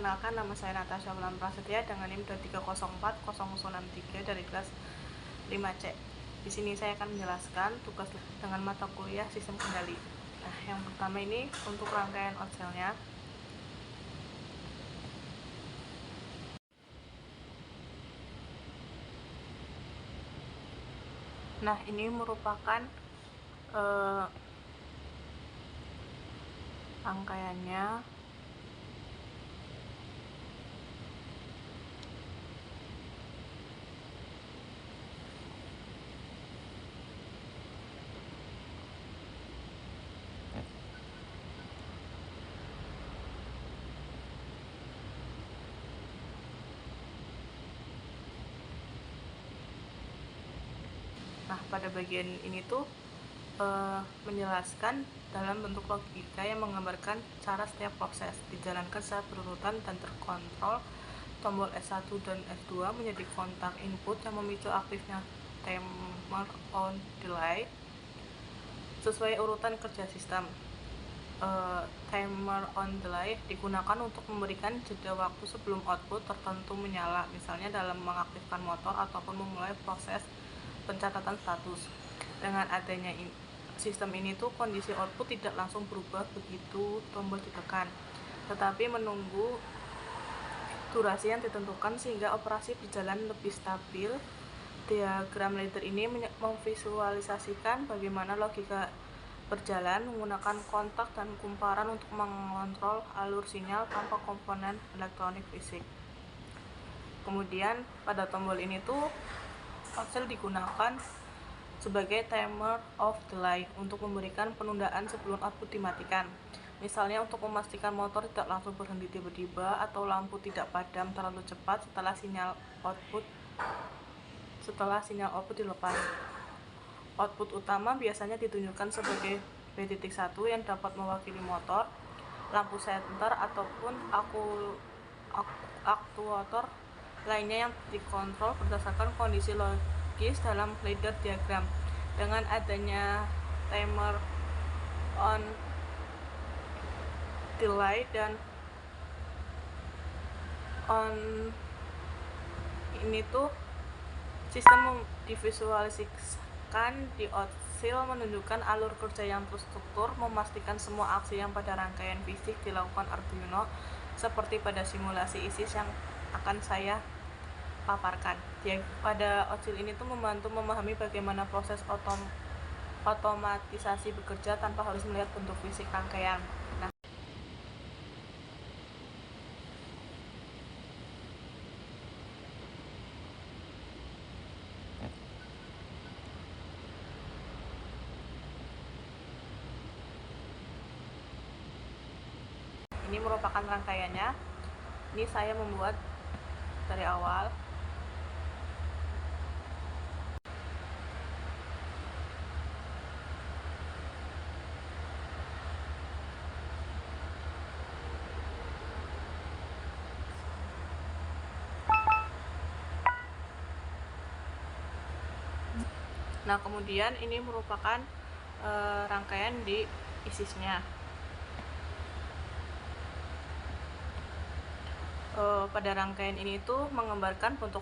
Perkenalkan, nama saya Natasha Wulan Prasetya dengan NIM 23040063 dari kelas 5C. Di sini saya akan menjelaskan tugas dengan mata kuliah sistem kendali. Nah, yang pertama ini untuk rangkaian outcell-nya. Nah, ini merupakan rangkaiannya. Nah, pada bagian ini tuh menjelaskan dalam bentuk logika yang menggambarkan cara setiap proses dijalankan secara berurutan dan terkontrol. Tombol S1 dan S2 menjadi kontak input yang memicu aktifnya timer on delay sesuai urutan kerja sistem. Timer on delay digunakan untuk memberikan jeda waktu sebelum output tertentu menyala, misalnya dalam mengaktifkan motor ataupun memulai proses pencatatan status. Dengan adanya sistem ini tuh kondisi output tidak langsung berubah begitu tombol ditekan, tetapi menunggu durasi yang ditentukan sehingga operasi berjalan lebih stabil. Diagram ladder ini memvisualisasikan bagaimana logika berjalan menggunakan kontak dan kumparan untuk mengontrol alur sinyal tanpa komponen elektronik fisik. Kemudian pada tombol ini tuh outcell digunakan sebagai timer of delay untuk memberikan penundaan sebelum output dimatikan. Misalnya untuk memastikan motor tidak langsung berhenti tiba-tiba atau lampu tidak padam terlalu cepat setelah sinyal output dilepas. Output utama biasanya ditunjukkan sebagai B.1 yang dapat mewakili motor, lampu senter ataupun aktuator lainnya yang dikontrol berdasarkan kondisi logis dalam ladder diagram. Dengan adanya timer on delay dan on ini tuh sistem divisualisasikan di outcell menunjukkan alur kerja yang terstruktur, memastikan semua aksi yang pada rangkaian fisik dilakukan Arduino seperti pada simulasi ISIS yang akan saya paparkan. Pada outcell ini tuh membantu memahami bagaimana proses otomatisasi bekerja tanpa harus melihat bentuk fisik rangkaian. Nah, ini merupakan rangkaiannya. Ini saya membuat dari awal. Nah, kemudian ini merupakan rangkaian di ISIS-nya. Pada rangkaian ini tuh menggambarkan bentuk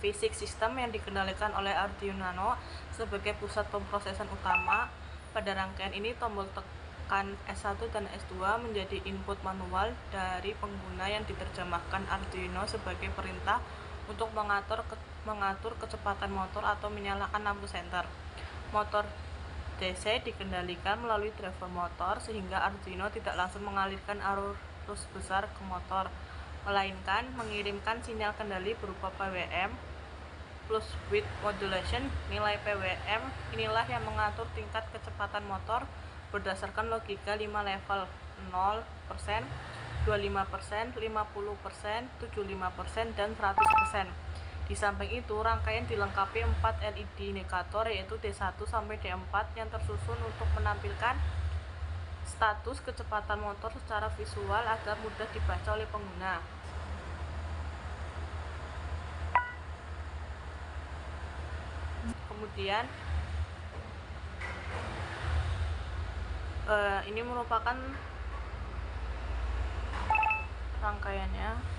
fisik sistem yang dikendalikan oleh Arduino Nano sebagai pusat pemrosesan utama. Pada rangkaian ini tombol tekan S1 dan S2 menjadi input manual dari pengguna yang diterjemahkan Arduino sebagai perintah untuk mengatur kecepatan motor atau menyalakan lampu senter. Motor DC dikendalikan melalui driver motor sehingga Arduino tidak langsung mengalirkan arus besar ke motor, melainkan mengirimkan sinyal kendali berupa PWM plus width modulation. Nilai PWM inilah yang mengatur tingkat kecepatan motor berdasarkan logika 5 level: 0%, 25%, 50%, 75%, dan 100%. Di samping itu, rangkaian dilengkapi 4 LED indikator yaitu D1 sampai D4 yang tersusun untuk menampilkan status kecepatan motor secara visual agar mudah dibaca oleh pengguna. Kemudian ini merupakan rangkaiannya.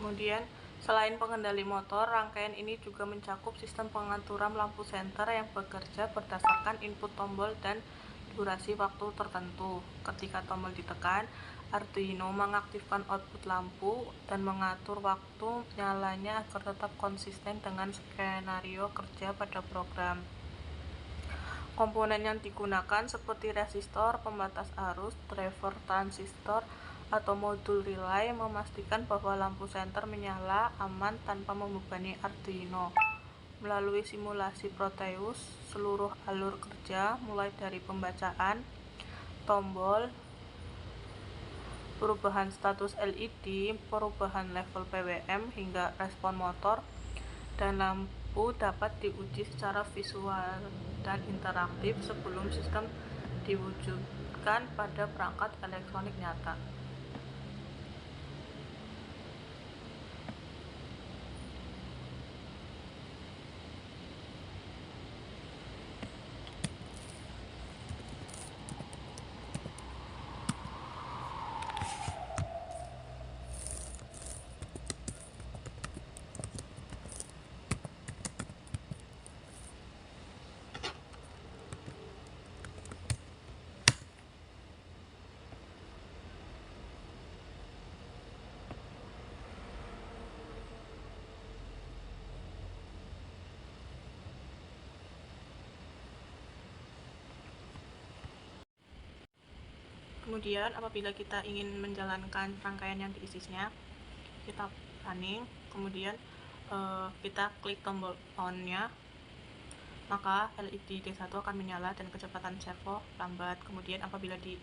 Kemudian, selain pengendali motor, rangkaian ini juga mencakup sistem pengaturan lampu senter yang bekerja berdasarkan input tombol dan durasi waktu tertentu. Ketika tombol ditekan, Arduino mengaktifkan output lampu dan mengatur waktu nyalanya agar tetap konsisten dengan skenario kerja pada program. Komponen yang digunakan seperti resistor, pembatas arus, driver transistor, atau modul relay memastikan bahwa lampu senter menyala aman tanpa membebani Arduino. Melalui simulasi Proteus, seluruh alur kerja mulai dari pembacaan tombol, perubahan status LED, perubahan level PWM, hingga respon motor dan lampu dapat diuji secara visual dan interaktif sebelum sistem diwujudkan pada perangkat elektronik nyata. Kemudian apabila kita ingin menjalankan rangkaian yang diisinya, kita running, kemudian kita klik tombol on-nya, maka LED D1 akan menyala dan kecepatan servo lambat. Kemudian apabila di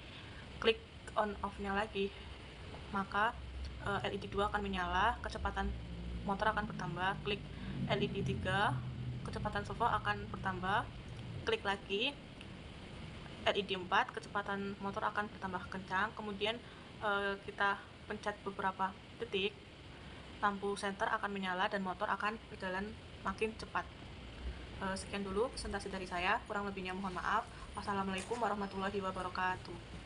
klik on off-nya lagi, maka LED 2 akan menyala, kecepatan motor akan bertambah. Klik LED 3, kecepatan servo akan bertambah. Klik lagi LED 4, kecepatan motor akan bertambah kencang. Kemudian kita pencet beberapa detik, lampu senter akan menyala dan motor akan berjalan makin cepat. Sekian dulu presentasi dari saya, kurang lebihnya mohon maaf. Wassalamualaikum warahmatullahi wabarakatuh.